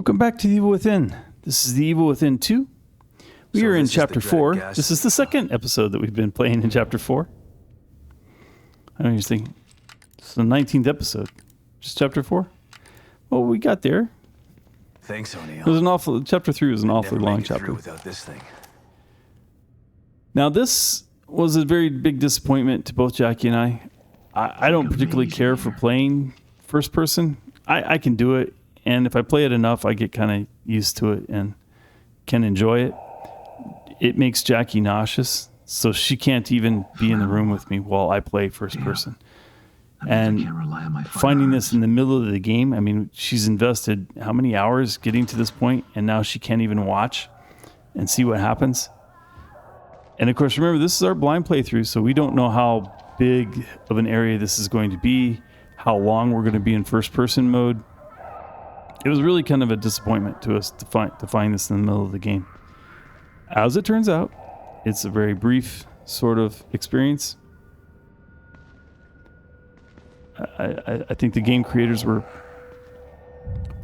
Welcome back to The Evil Within. This is The Evil Within 2. We are in Chapter 4. This is the second episode that we've been playing in Chapter 4. I know you're thinking, this is the 19th episode. Just Chapter 4? Well, we got there. Thanks, O'Neill. It was Chapter 3 was an awfully long chapter. Without this thing. Now, this was a very big disappointment to both Jackie and I. I don't particularly care for playing first person. I can do it, and if I play it enough, I get kind of used to it and can enjoy it. It makes Jackie nauseous, so she can't even be in the room with me while I play first person. And finding this in the middle of the game, I mean, she's invested how many hours getting to this point, and now she can't even watch and see what happens. And of course, remember, this is our blind playthrough, so we don't know how big of an area this is going to be, how long we're going to be in first person mode. It was really kind of a disappointment to us to find this in the middle of the game. As it turns out, it's a very brief sort of experience. I think the game creators were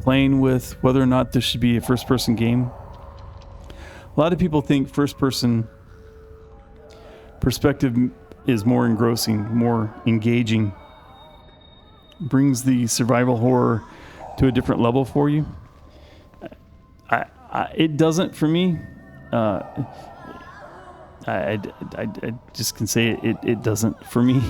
playing with whether or not this should be a first-person game. A lot of people think first-person perspective is more engrossing, more engaging, brings the survival horror to a different level for you. It doesn't for me. I just can say it doesn't for me.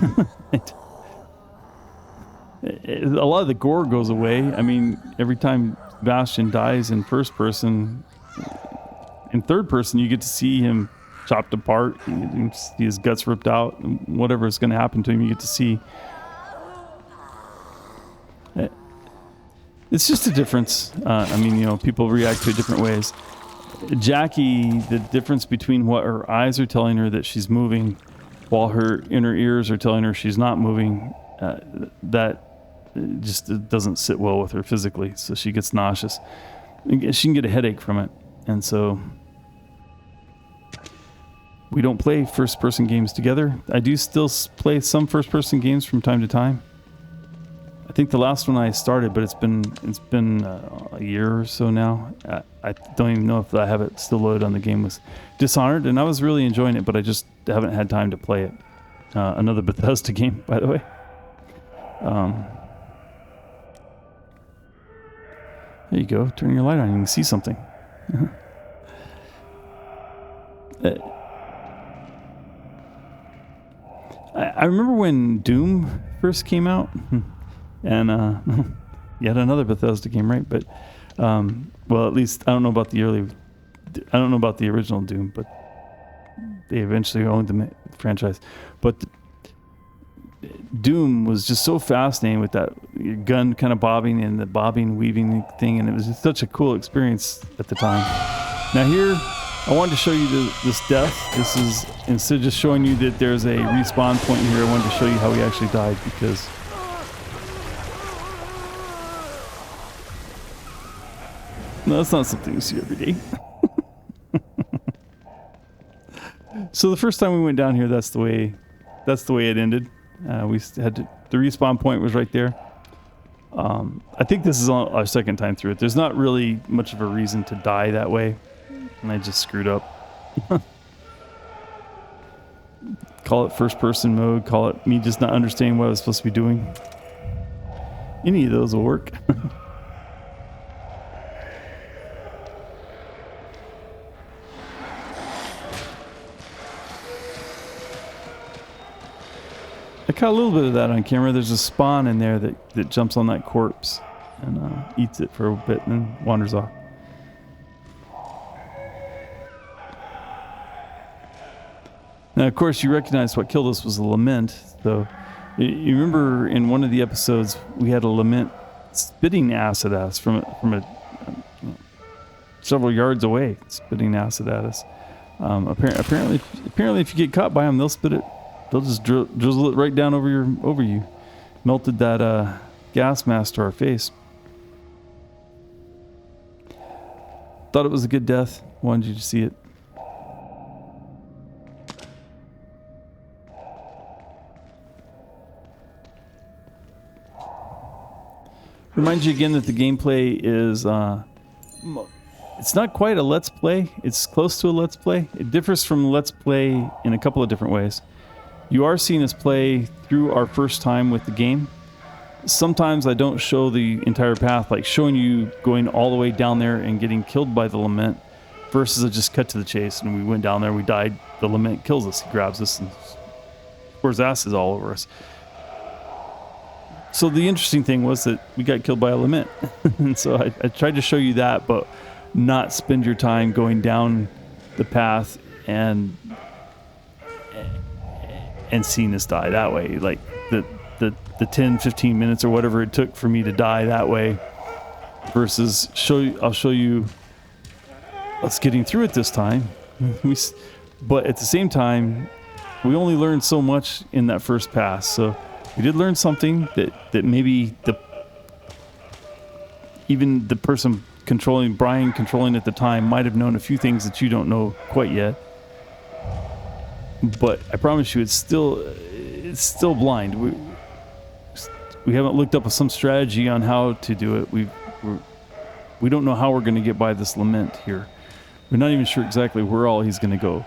A lot of the gore goes away. I mean, every time Sebastian dies in first person, in third person, you get to see him chopped apart. You see his guts ripped out. Whatever is going to happen to him, you get to see. It's just a difference. I mean, you know, people react to it different ways. Jackie, the difference between what her eyes are telling her that she's moving while her inner ears are telling her she's not moving, that just doesn't sit well with her physically. So she gets nauseous. She can get a headache from it. And so we don't play first-person games together. I do still play some first-person games from time to time. I think the last one I started, but it's been a year or so now. I don't even know if I have it still loaded on the game, was Dishonored, and I was really enjoying it, but I just haven't had time to play it. Another Bethesda game, by the way. There you go. Turn your light on, you can see something. I remember when Doom first came out. And yet another Bethesda game, right? But well, at least I don't know about the original Doom, but they eventually owned the franchise. But Doom was just so fascinating with that gun kind of bobbing and the bobbing, weaving thing, and it was just such a cool experience at the time. Now here, I wanted to show you this death. This is, instead of just showing you that there's a respawn point here, I wanted to show you how he actually died, because no, that's not something you see every day. So the first time we went down here, that's the way it ended. We had the respawn point was right there. I think this is our second time through it. There's not really much of a reason to die that way, and I just screwed up. Call it first person mode. Call it me just not understanding what I was supposed to be doing. Any of those will work. I caught a little bit of that on camera. There's a spawn in there that jumps on that corpse and eats it for a bit and then wanders off. Now, of course, you recognize what killed us was a Lament. So you remember in one of the episodes we had a Lament spitting acid at us from several yards away, spitting acid at us. Apparently, if you get caught by them, they'll spit it. They'll just drizzle it right down over you. Melted that gas mask to our face. Thought it was a good death. Wanted you to see it. Remind you again that the gameplay is It's not quite a Let's Play. It's close to a Let's Play. It differs from Let's Play in a couple of different ways. You are seeing us play through our first time with the game. Sometimes I don't show the entire path, like showing you going all the way down there and getting killed by the Lament, versus I just cut to the chase and we went down there, we died, the Lament kills us, he grabs us and pours asses all over us. So the interesting thing was that we got killed by a Lament. And so I tried to show you that, but not spend your time going down the path and seeing us die that way. Like the 10, 15 minutes or whatever it took for me to die that way versus I'll show you us getting through it this time. But at the same time, we only learned so much in that first pass. So we did learn something that maybe even the person Brian controlling at the time might have known a few things that you don't know quite yet. But I promise you, it's still blind. We haven't looked up some strategy on how to do it. We don't know how we're going to get by this Lament here. We're not even sure exactly where all he's going to go.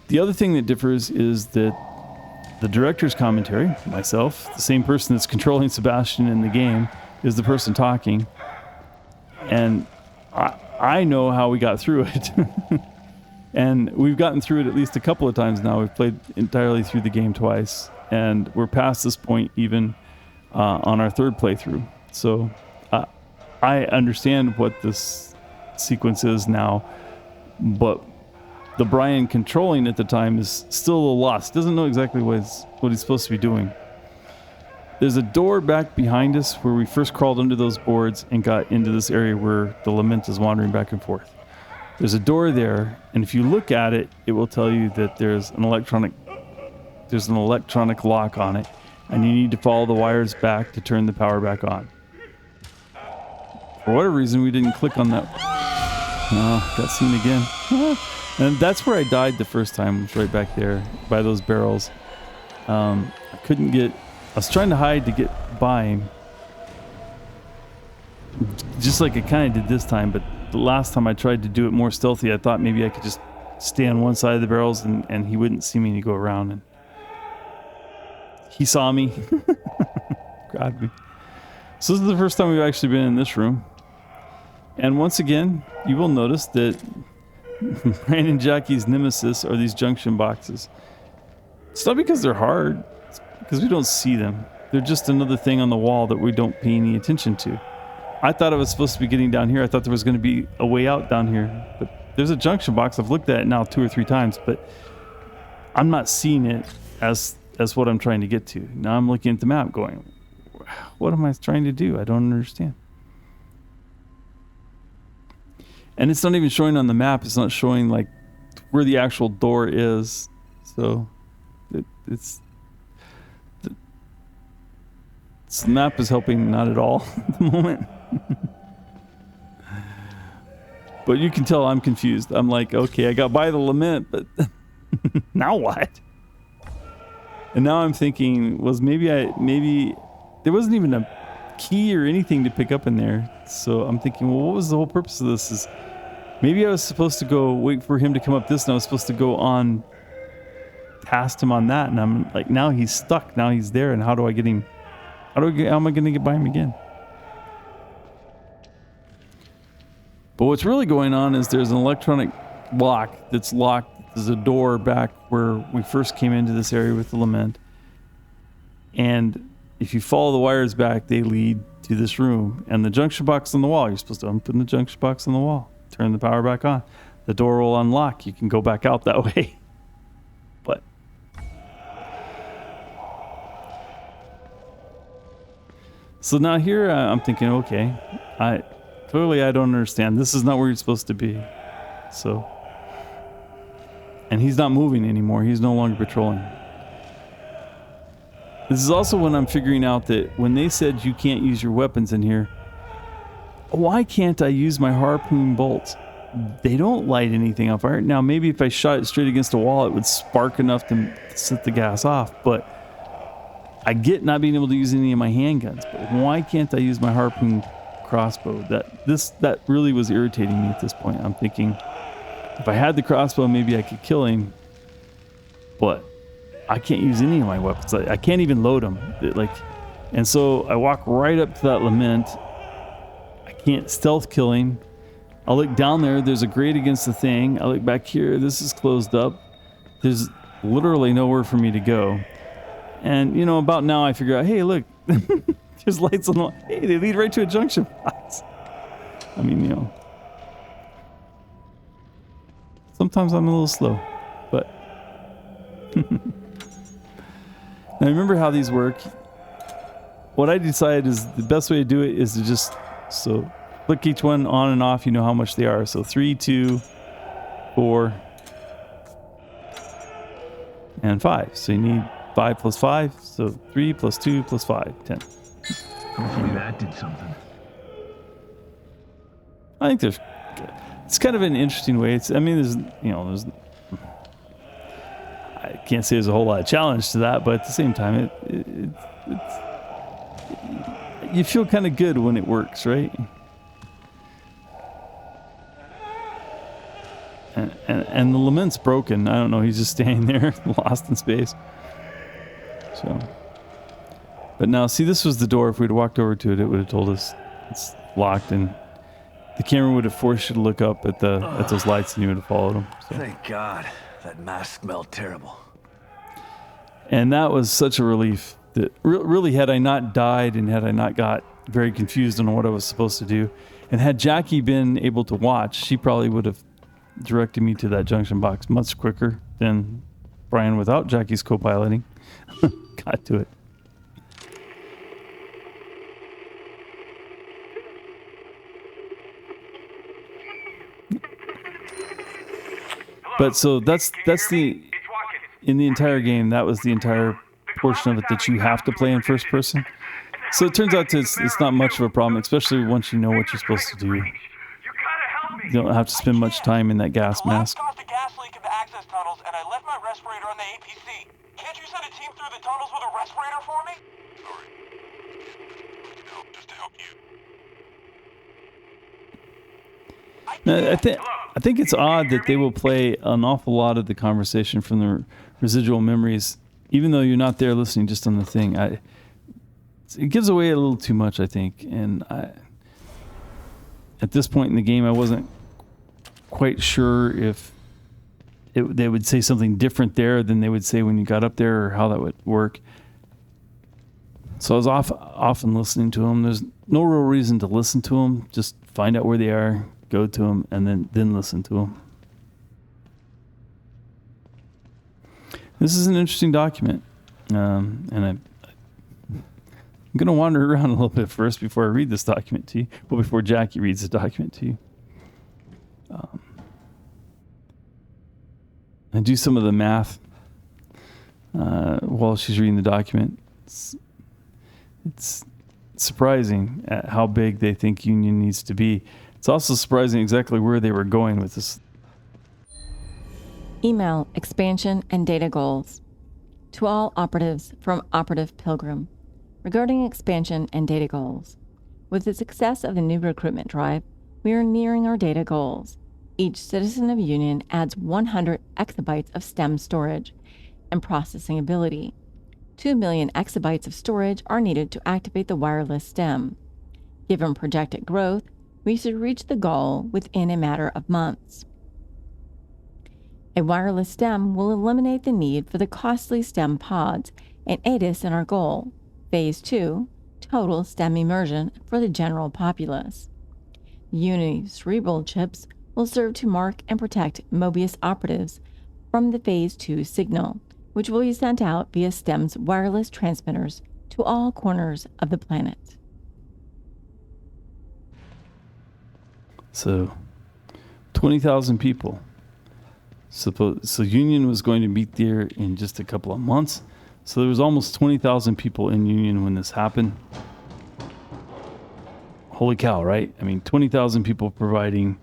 The other thing that differs is that the director's commentary, myself, the same person that's controlling Sebastian in the game, is the person talking. And I know how we got through it. And we've gotten through it at least a couple of times now. We've played entirely through the game twice. And we're past this point even on our third playthrough. So I understand what this sequence is now. But the Brian controlling at the time is still a little lost. Doesn't know exactly what he's supposed to be doing. There's a door back behind us where we first crawled under those boards and got into this area where the Lament is wandering back and forth. There's a door there, and if you look at it, it will tell you that there's an electronic lock on it, and you need to follow the wires back to turn the power back on. For whatever reason, we didn't click on that. Oh, got seen again. And that's where I died the first time, was right back there by those barrels. I was trying to hide to get by him, just like I kind of did this time, but the last time I tried to do it more stealthy, I thought maybe I could just stay on one side of the barrels and he wouldn't see me and he'd go around. And he saw me, grabbed me. So this is the first time we've actually been in this room. And once again, you will notice that Brian and Jackie's nemesis are these junction boxes. It's not because they're hard, it's because we don't see them. They're just another thing on the wall that we don't pay any attention to. I thought I was supposed to be getting down here. I thought there was going to be a way out down here. But there's a junction box. I've looked at it now 2 or 3 times, but I'm not seeing it as what I'm trying to get to. Now I'm looking at the map going, what am I trying to do? I don't understand. And it's not even showing on the map. It's not showing like where the actual door is. So the map is helping not at all at the moment. But you can tell I'm confused. I'm like, okay, I got by the Lament, but now what? And now I'm thinking, maybe there wasn't even a key or anything to pick up in there. So I'm thinking, well, what was the whole purpose of this? Is maybe I was supposed to go wait for him to come up this, and I was supposed to go on past him on that. And I'm like, now he's stuck. Now he's there. And how do I get him? How am I going to get by him again? But what's really going on is there's an electronic lock that's locked. There's a door back where we first came into this area with the Lament. And if you follow the wires back, they lead to this room. And the junction box on the wall, you're supposed to open the junction box on the wall, turn the power back on. The door will unlock. You can go back out that way. But so now here I'm thinking, okay, clearly I don't understand. This is not where you're supposed to be. So, and he's not moving anymore. He's no longer patrolling. This is also when I'm figuring out that when they said you can't use your weapons in here, why can't I use my harpoon bolts? They don't light anything on fire. Now, maybe if I shot it straight against a wall, it would spark enough to set the gas off, but I get not being able to use any of my handguns. But why can't I use my harpoon crossbow. That really was irritating me at this point. I'm thinking, if I had the crossbow, maybe I could kill him, but I can't use any of my weapons. I can't even load them. And so I walk right up to that Lament. I can't stealth kill him. I look down there. There's a grate against the thing. I look back here. This is closed up. There's literally nowhere for me to go. And, about now I figure out, hey, look, there's lights on the... Hey, they lead right to a junction box. I mean, sometimes I'm a little slow, but... Now, remember how these work. What I decided is the best way to do it is to just... So, flick each one on and off, you know how much they are. So, 3, 2, 4, and 5. So, you need 5 plus 5. So, 3 plus 2 plus 5, 10. Hopefully that did something. I think it's kind of an interesting way. There's I can't say there's a whole lot of challenge to that, but at the same time, you feel kind of good when it works, right? And the Lament's broken. I don't know. He's just standing there, lost in space. So, but now, see, this was the door. If we'd walked over to it, it would have told us it's locked, and the camera would have forced you to look up at those lights, and you would have followed them. So. Thank God. That mask smelled terrible. And that was such a relief. That really, had I not died and had I not got very confused on what I was supposed to do, and had Jackie been able to watch, she probably would have directed me to that junction box much quicker than Brian, without Jackie's co-piloting, got to it. But so that's in the entire game, that was the entire portion of it that you have to play in first person. So it turns out it's not much of a problem, especially once you know what you're supposed to do. You don't have to spend much time in that gas mask. Caused a gas leak in the access tunnels, and I left my respirator on the APC. Can't you send a team through the tunnels with a respirator for me? Sorry. Just to help you. Now, I think it's odd that they will play an awful lot of the conversation from the residual memories, even though you're not there listening just on the thing. It gives away a little too much, I think. And at this point in the game, I wasn't quite sure if they would say something different there than they would say when you got up there, or how that would work. So I was often listening to them. There's no real reason to listen to them. Just find out where they are, go to them, and then listen to them. This is an interesting document, and I'm going to wander around a little bit first before I read this document to you. Well, before Jackie reads the document to you. And do some of the math while she's reading the document. It's surprising at how big they think Union needs to be. It's also surprising exactly where they were going with this. Email expansion and data goals. To all operatives from Operative Pilgrim. Regarding expansion and data goals. With the success of the new recruitment drive, we are nearing our data goals. Each citizen of Union adds 100 exabytes of STEM storage and processing ability. 2 million exabytes of storage are needed to activate the wireless STEM. Given projected growth, we should reach the goal within a matter of months. A wireless STEM will eliminate the need for the costly STEM pods and aid us in our goal, Phase 2, total STEM immersion for the general populace. Unity cerebral chips will serve to mark and protect Mobius operatives from the Phase 2 signal, which will be sent out via STEM's wireless transmitters to all corners of the planet. So, 20,000 people. So Union was going to meet there in just a couple of months. So there was almost 20,000 people in Union when this happened. Holy cow, right? I mean, 20,000 people providing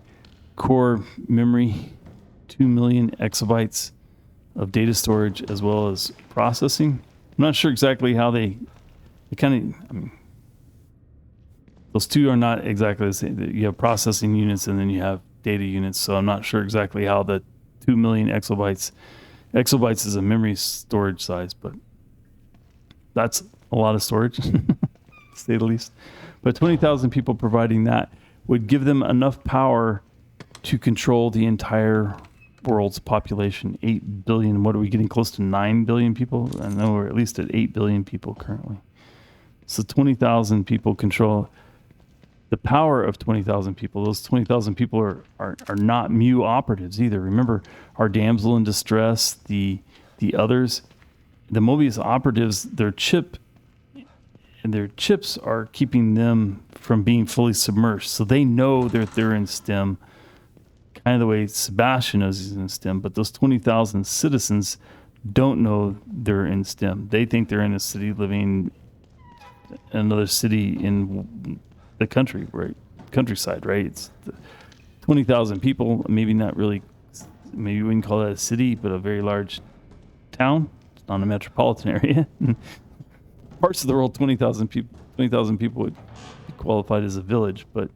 core memory, 2 million exabytes of data storage, as well as processing. I'm not sure exactly how they kind of, those two are not exactly the same. You have processing units and then you have data units. So I'm not sure exactly how the 2 million exabytes is a memory storage size, but that's a lot of storage, to say the least. But 20,000 people providing that would give them enough power to control the entire world's population. 8 billion. What are we getting close to 9 billion people? I know we're at least at 8 billion people currently. So 20,000 people control the power of 20,000 people. Those 20,000 people are not Mu operatives either. Remember, our damsel in distress, the others, the Mobius operatives, their chips are keeping them from being fully submerged. So they know that they're in STEM, kind of the way Sebastian knows he's in STEM, but those 20,000 citizens don't know they're in STEM. They think they're in a city living in another city in the country, right? Countryside, right? It's 20,000 people, maybe not really, maybe we wouldn't call that a city, but a very large town. It's not a metropolitan area. Parts of the world, 20,000 people would be qualified as a village, but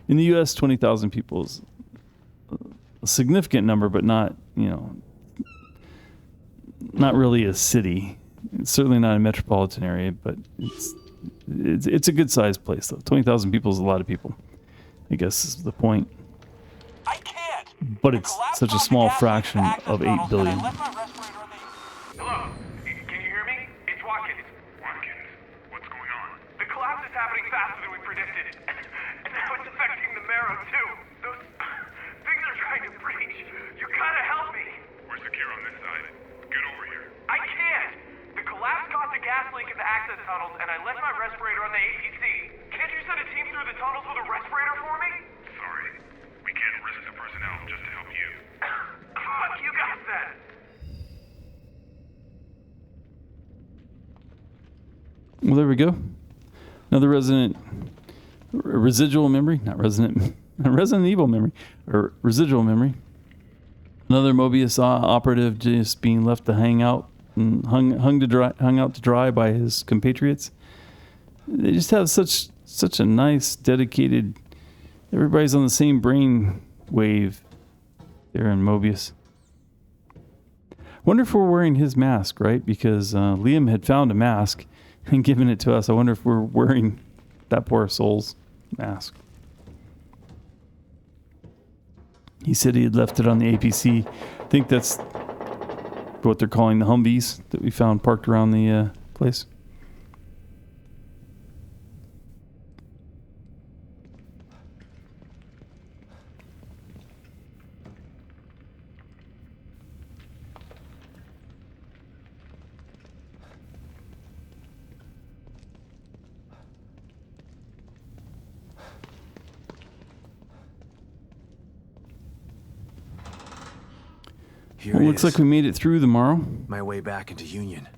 in the U.S., 20,000 people is a significant number, but not, not really a city. It's certainly not a metropolitan area, but it's a good sized place though. 20,000 people is a lot of people, I guess is the point. I can't. But it's such a small fraction of 8 billion. Hello? Can you hear me? It's Watkins. Watkins, what's going on? The collapse is happening faster than we predicted. And now it's affecting the Marrow too. Those things are trying to breach. You gotta help me. We're secure on this side. Get over here. I can't. The collapse caused a gas leak in the access tunnels, and I left my respirator on the APC. Can't you send a team through the tunnels with a respirator for me? Sorry. We can't risk the personnel just to help you. Fuck you guys then. Well, there we go. Another residual memory, not Resident Evil memory, or residual memory. Another Mobius operative just being left to hang out and hung out to dry by his compatriots. They just have such a nice, dedicated. Everybody's on the same brain wave there in Mobius. Wonder if we're wearing his mask, right? Because Liam had found a mask and given it to us. I wonder if we're wearing that poor soul's mask. He said he had left it on the APC. I think that's what they're calling the Humvees that we found parked around the place. Here Well, it looks is. like we made it through the Marrow. My way back into Union.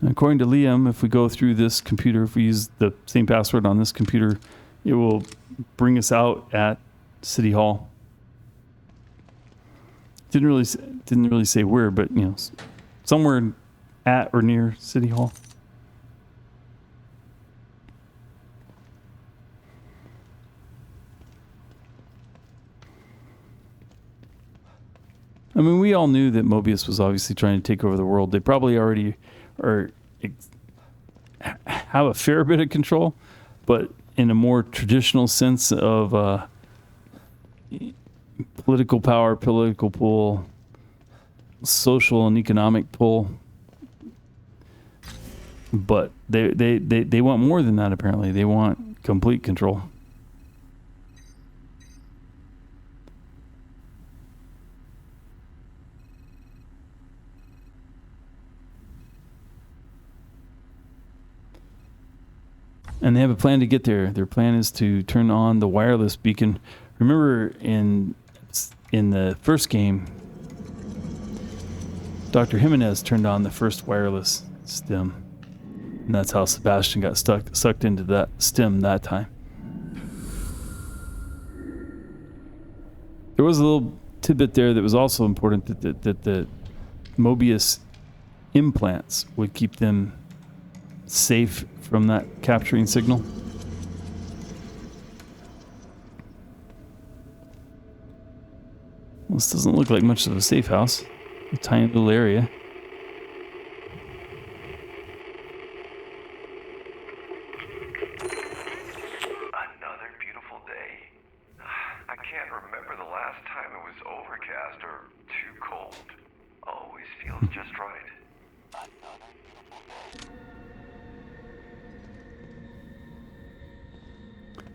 According to Liam, if we go through this computer, if we use the same password on this computer, it will bring us out at City Hall. Didn't really say where, but somewhere at or near City Hall. I mean, we all knew that Mobius was obviously trying to take over the world. They probably already have a fair bit of control, but in a more traditional sense of political power, political pull, social and economic pull. But they want more than that, apparently. They want complete control. And they have a plan to get there. Their plan is to turn on the wireless beacon. Remember in the first game, Dr. Jimenez turned on the first wireless stem. And that's how Sebastian got sucked into that stem that time. There was a little tidbit there that was also important, that the Mobius implants would keep them safe from that capturing signal. Well, this doesn't look like much of a safe house. A tiny little area. Another beautiful day. I can't remember the last time it was overcast or too cold. Always feels just right.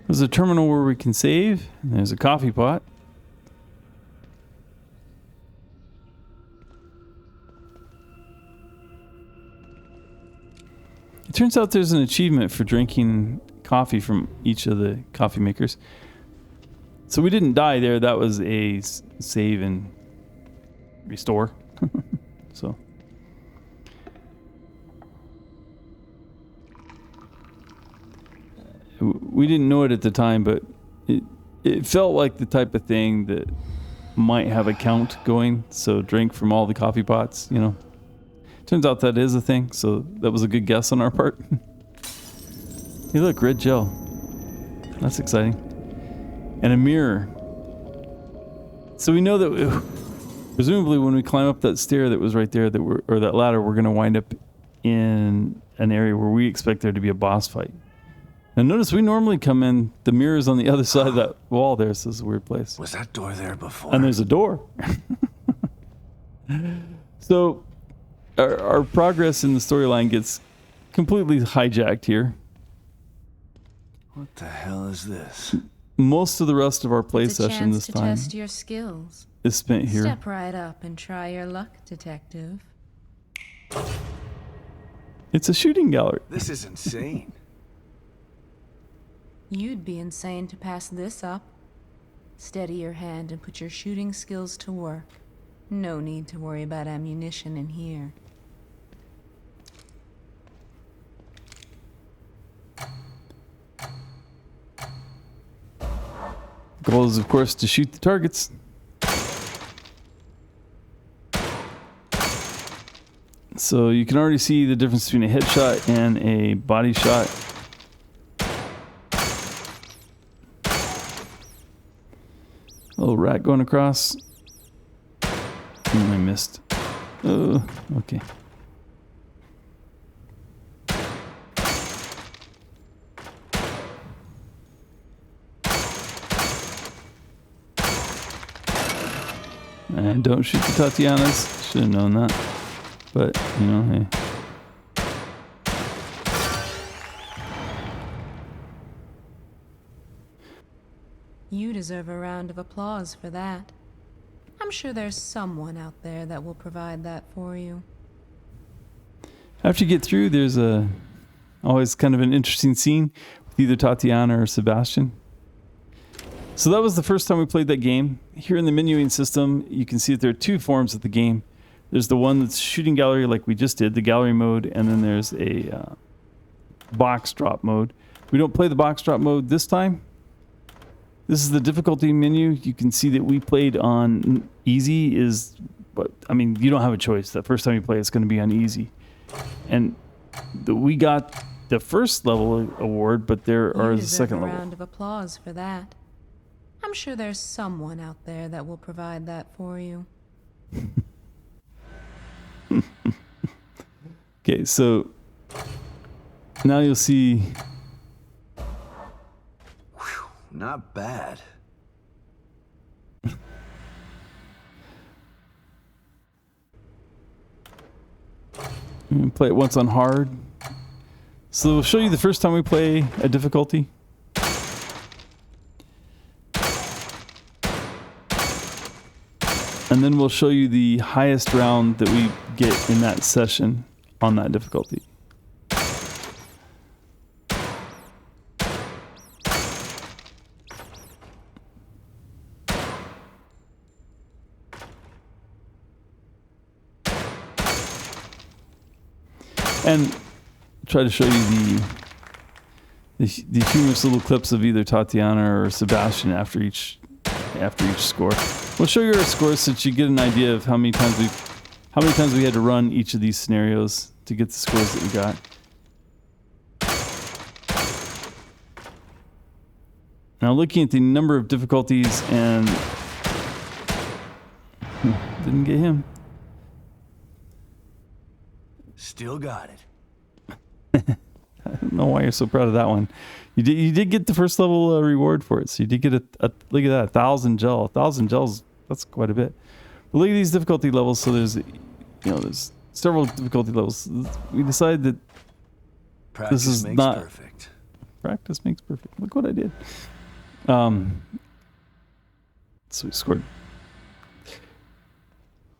There's a terminal where we can save. And there's a coffee pot. It turns out there's an achievement for drinking coffee from each of the coffee makers. So we didn't die there. That was a save and restore. So. We didn't know it at the time, but it felt like the type of thing that might have a count going. So drink from all the coffee pots, you know. Turns out that is a thing, so that was a good guess on our part. Hey, look, red gel. That's exciting. And a mirror. So we know that presumably when we climb up that stair that was right there, or that ladder, we're going to wind up in an area where we expect there to be a boss fight. And notice we normally come in, the mirror's on the other side of that wall there, so it's a weird place. Was that door there before? And there's a door. So our progress in the storyline gets completely hijacked here. What the hell is this? Most of the rest of our play It's a session chance this to time test your skills. is spent here. Step right up and try your luck, detective. It's a shooting gallery. This is insane. You'd be insane to pass this up. Steady your hand and put your shooting skills to work. No need to worry about ammunition in here. Goal is, of course, to shoot the targets. So you can already see the difference between a headshot and a body shot. Little rat going across. I missed. Oh, okay. And don't shoot the Tatianas. Should have known that. But, you know, hey. You deserve a round of applause for that. I'm sure there's someone out there that will provide that for you. After you get through, there's always kind of an interesting scene with either Tatiana or Sebastian. So that was the first time we played that game. Here in the menuing system, you can see that there are two forms of the game. There's the one that's shooting gallery like we just did, the gallery mode, and then there's a box drop mode. We don't play the box drop mode this time. This is the difficulty menu. You can see that we played on easy but I mean, you don't have a choice. The first time you play, it's going to be on easy. And we got the first level award, but there are the second You deserve a level. round of applause for that. I'm sure there's someone out there that will provide that for you. Okay, so now you'll see. Not bad. Play it once on hard. So we'll show you the first time we play a difficulty. And then we'll show you the highest round that we get in that session on that difficulty. And try to show you the humorous little clips of either Tatiana or Sebastian after each score. We'll show you our scores so that you get an idea of how many times we had to run each of these scenarios to get the scores that we got. Now looking at the number of difficulties and didn't get him. Still got it. I don't know why you're so proud of that one. You did get the first level reward for it, so you did get a look at that, 1,000 gel. 1,000 gels, that's quite a bit. But look at these difficulty levels. So there's several difficulty levels. We decided that Practice this is makes not perfect. practice makes perfect. Look what I did. So we scored.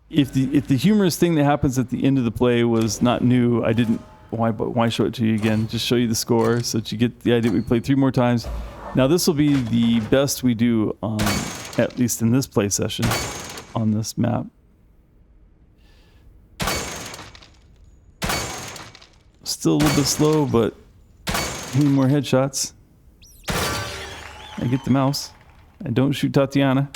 If the humorous thing that happens at the end of the play was not new, I didn't. Why show it to you again? Just show you the score so that you get the idea. We played 3 more times. Now this will be the best we do on, at least in this play session, on this map. Still a little bit slow, but need more headshots. I get the mouse. I don't shoot Tatiana.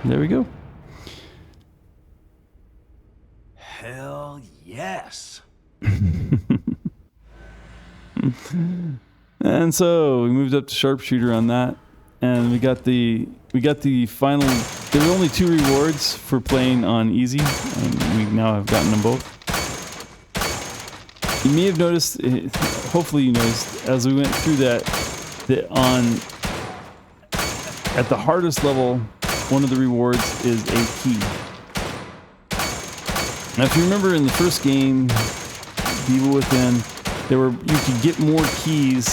There we go. Hell yes. And so we moved up to sharpshooter on that, and we got the final. There were only 2 rewards for playing on easy, and we now have gotten them both. You may have noticed, hopefully you noticed, as we went through that at the hardest level, one of the rewards is a key. Now, if you remember in the first game, The Evil Within, you could get more keys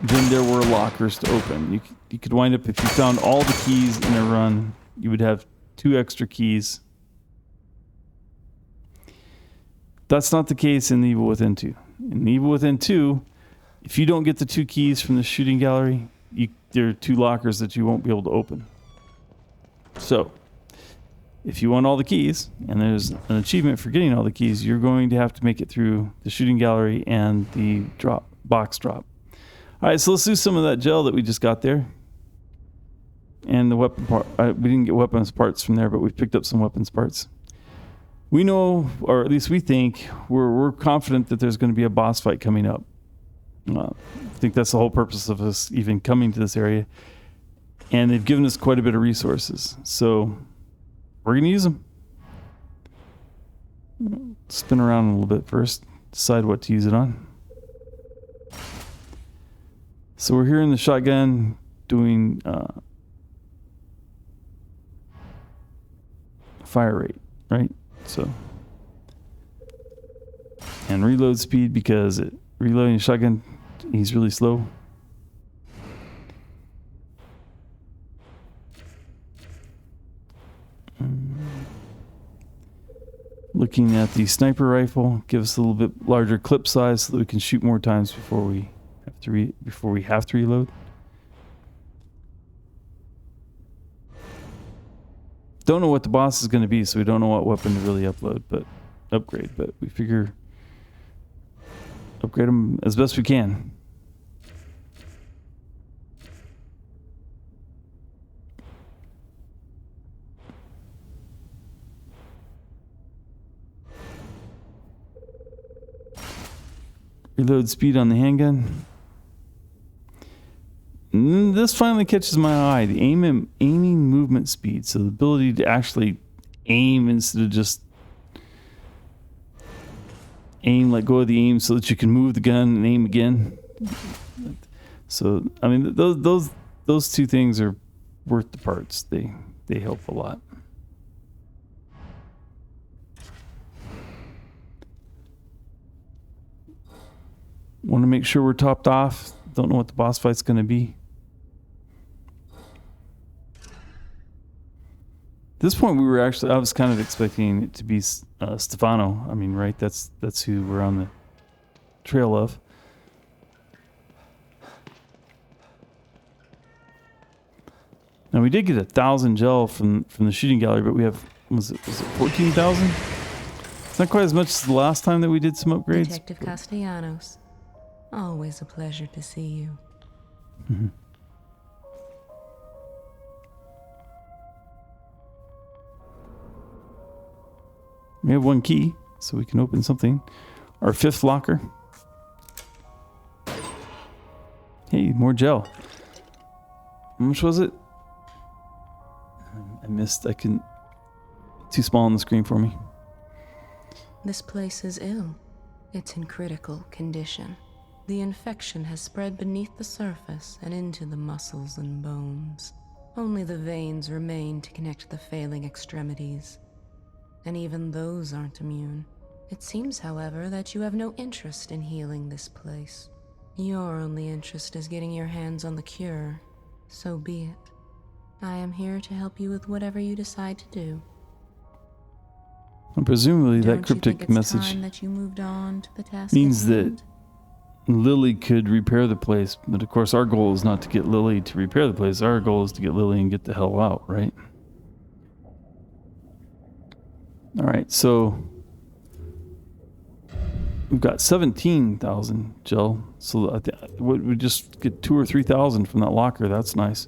than there were lockers to open. You could wind up, if you found all the keys in a run, you would have 2 extra keys. That's not the case in The Evil Within 2. In The Evil Within 2, if you don't get the 2 keys from the shooting gallery, there are 2 lockers that you won't be able to open. So, if you want all the keys, and there's an achievement for getting all the keys, you're going to have to make it through the shooting gallery and the box drop. All right, so let's do some of that gel that we just got there. And the weapon part. We didn't get weapons parts from there, but we picked up some weapons parts. We know, or at least we think, we're confident that there's going to be a boss fight coming up. I think that's the whole purpose of us even coming to this area. And they've given us quite a bit of resources. So we're going to use them. Spin around a little bit first. Decide what to use it on. So we're here in the shotgun doing fire rate, right? So, and reload speed, because reloading a shotgun, he's really slow. Looking at the sniper rifle, give us a little bit larger clip size so that we can shoot more times before we have to reload. Don't know what the boss is going to be, so we don't know what weapon to really upgrade. But we figure upgrade them as best we can. Reload speed on the handgun. And this finally catches my eye. The aiming movement speed. So the ability to actually aim instead of just let go of the aim, so that you can move the gun and aim again. So I mean, those 2 things are worth the parts. They help a lot. Want to make sure we're topped off. Don't know what the boss fight's going to be. At this point, I was kind of expecting it to be Stefano. I mean, right? That's who we're on the trail of. Now we did get 1,000 gel from the shooting gallery, but we have was it 14,000? It's not quite as much as the last time that we did some upgrades. Detective Castellanos. Always a pleasure to see you. Mm-hmm. We have one key, so we can open something. Our 5th locker. Hey, more gel. How much was it? I missed. I couldn't. Too small on the screen for me. This place is ill. It's in critical condition. The infection has spread beneath the surface and into the muscles and bones. Only the veins remain to connect the failing extremities. And even those aren't immune. It seems, however, that you have no interest in healing this place. Your only interest is getting your hands on the cure. So be it. I am here to help you with whatever you decide to do. And presumably Don't that cryptic you think it's message time that you moved on to the task means at that hand? Lily could repair the place. But of course our goal is not to get Lily to repair the place. Our goal is to get Lily and get the hell out, right? Alright, so we've got 17,000 gel. So we just get 2,000 or 3,000 from that locker. That's nice.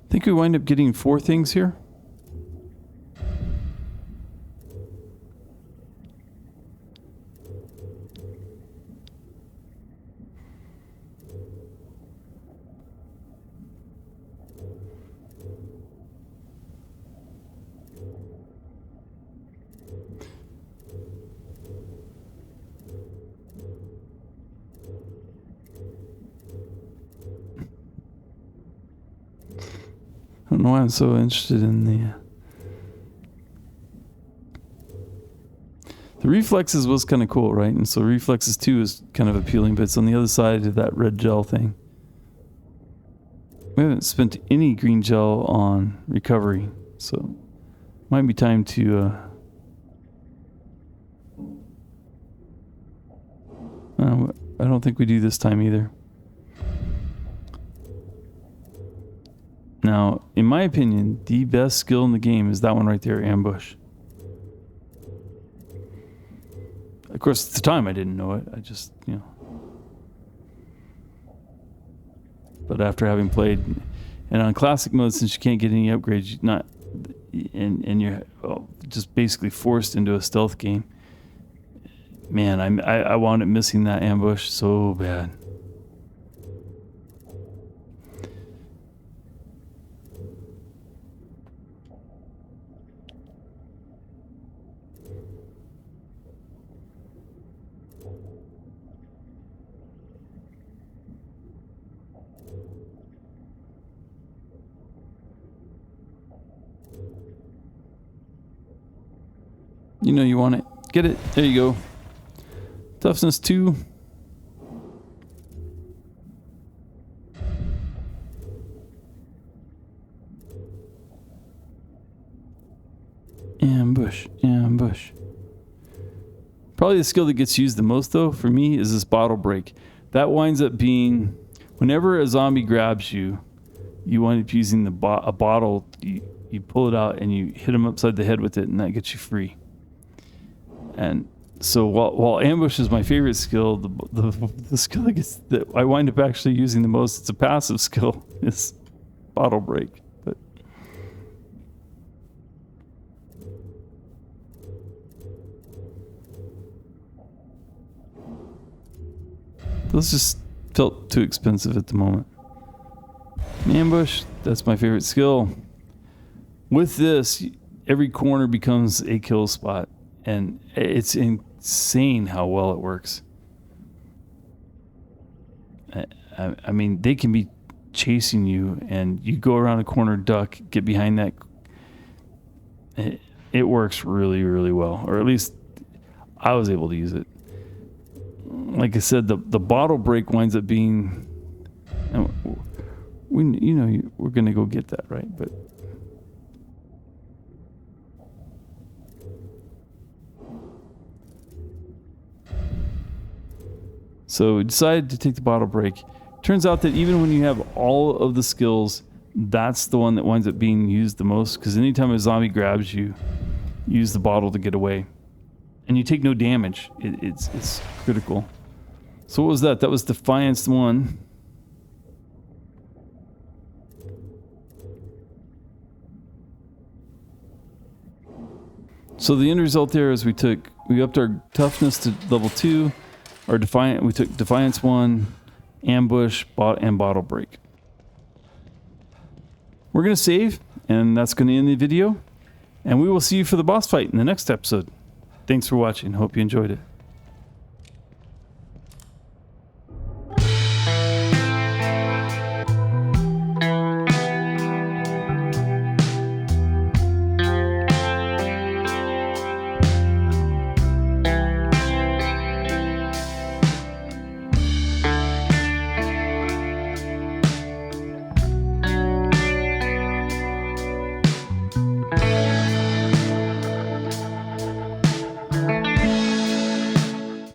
I think we wind up getting 4 things here. I don't know why I'm so interested in the reflexes was kind of cool, right? And so reflexes 2 is kind of appealing, but it's on the other side of that red gel thing. We haven't spent any green gel on recovery, so might be time to I don't think we do this time either. Now, in my opinion, the best skill in the game is that one right there, ambush. Of course, at the time I didn't know it. I just, But after having played, and on classic mode, since you can't get any upgrades, and you're just basically forced into a stealth game. Man, I wound up missing that ambush so bad. You know you want it. Get it. There you go. Toughness 2. Ambush. Ambush. Probably the skill that gets used the most, though, for me, is this bottle break. That winds up being, whenever a zombie grabs you, you wind up using a bottle. You pull it out and you hit them upside the head with it, and that gets you free. And so while ambush is my favorite skill, the skill that I wind up actually using the most, it's a passive skill, is bottle break. But those just felt too expensive at the moment. Ambush, that's my favorite skill. With this, every corner becomes a kill spot. And it's insane how well it works. I mean, they can be chasing you, and you go around a corner, duck, get behind that. It works really, really well. Or at least I was able to use it. like I said, the bottle break winds up being, we're gonna go get that, right? But so we decided to take the bottle break. Turns out that even when you have all of the skills, that's the one that winds up being used the most, because anytime a zombie grabs you, use the bottle to get away. And you take no damage. It's critical. So what was that? That was Defiance 1. So the end result there is we upped our toughness to level 2. We took Defiance 1, Ambush, and Bottle Break. We're going to save, and that's going to end the video. And we will see you for the boss fight in the next episode. Thanks for watching. Hope you enjoyed it.